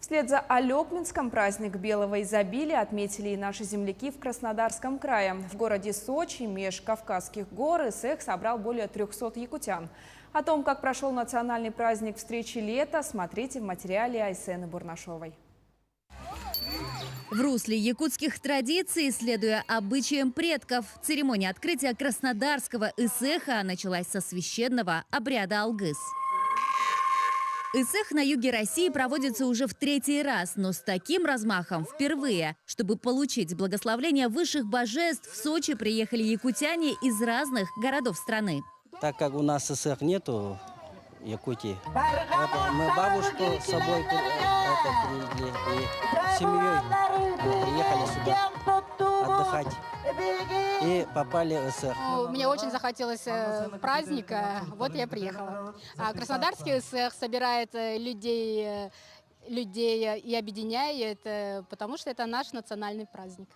Вслед за Алекминском праздник белого изобилия отметили и наши земляки в Краснодарском крае. В городе Сочи меж Кавказских гор ИСЭХ собрал более 300 якутян. О том, как прошел национальный праздник встречи лета, смотрите в материале Айсены Бурнашовой. В русле якутских традиций, следуя обычаям предков, церемония открытия Краснодарского ИСЭХа началась со священного обряда Алгыс. ИСЭХ на юге России проводится уже в 3-й раз, но с таким размахом впервые. Чтобы получить благословление высших божеств, в Сочи приехали якутяне из разных городов страны. Так как у нас ИСЭХ нету в Якутии, вот мы бабушку с собой привезли и семьей приехали сюда отдыхать. И попали в ИСЭХ. Мне очень захотелось праздника, вот я приехала. Краснодарский ИСЭХ собирает людей и объединяет, потому что это наш национальный праздник.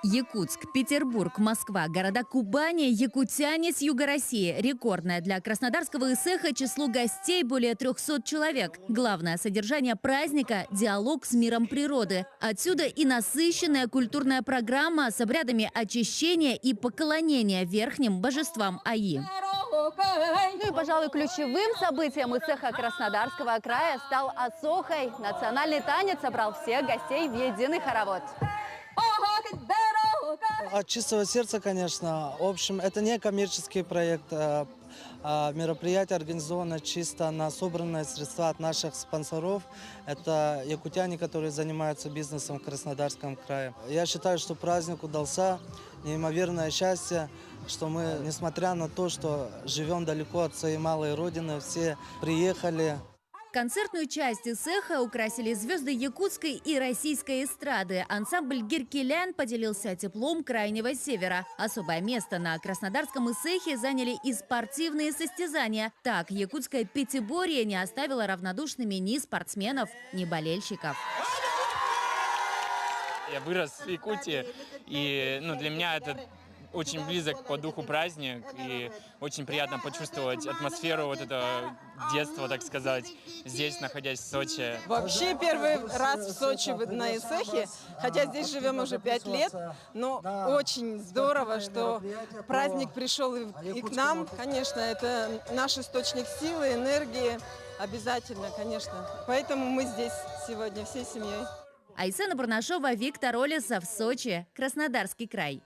Якутск, Петербург, Москва, города Кубани, якутяне с юга России. Рекордное для Краснодарского ИСЭХа число гостей более 300 человек. Главное содержание праздника – диалог с миром природы. Отсюда и насыщенная культурная программа с обрядами очищения и поклонения верхним божествам Аи. Ну и, пожалуй, ключевым событием ИСЭХа Краснодарского края стал Асохай. Национальный танец собрал всех гостей в единый хоровод. От чистого сердца, конечно. В общем, это не коммерческий проект. Мероприятие организовано чисто на собранные средства от наших спонсоров. Это якутяне, которые занимаются бизнесом в Краснодарском крае. Я считаю, что праздник удался. Неимоверное счастье, что мы, несмотря на то, что живем далеко от своей малой родины, все приехали. Концертную часть ИСЭХа украсили звезды якутской и российской эстрады. Ансамбль «Геркелян» поделился теплом Крайнего Севера. Особое место на Краснодарском ИСЭХе заняли и спортивные состязания. Так, якутское пятиборье не оставило равнодушными ни спортсменов, ни болельщиков. Я вырос в Якутии, и для меня это очень близок по духу праздник, и очень приятно почувствовать атмосферу вот этого детства, так сказать, здесь, находясь в Сочи. Вообще первый раз в Сочи на ИСЭХе, хотя здесь живем уже 5 лет, но очень здорово, что праздник пришел и к нам. Конечно, это наш источник силы, энергии, обязательно, конечно. Поэтому мы здесь сегодня всей семьей. Айсена Бурнашова, Виктор Олесов, Сочи, Краснодарский край.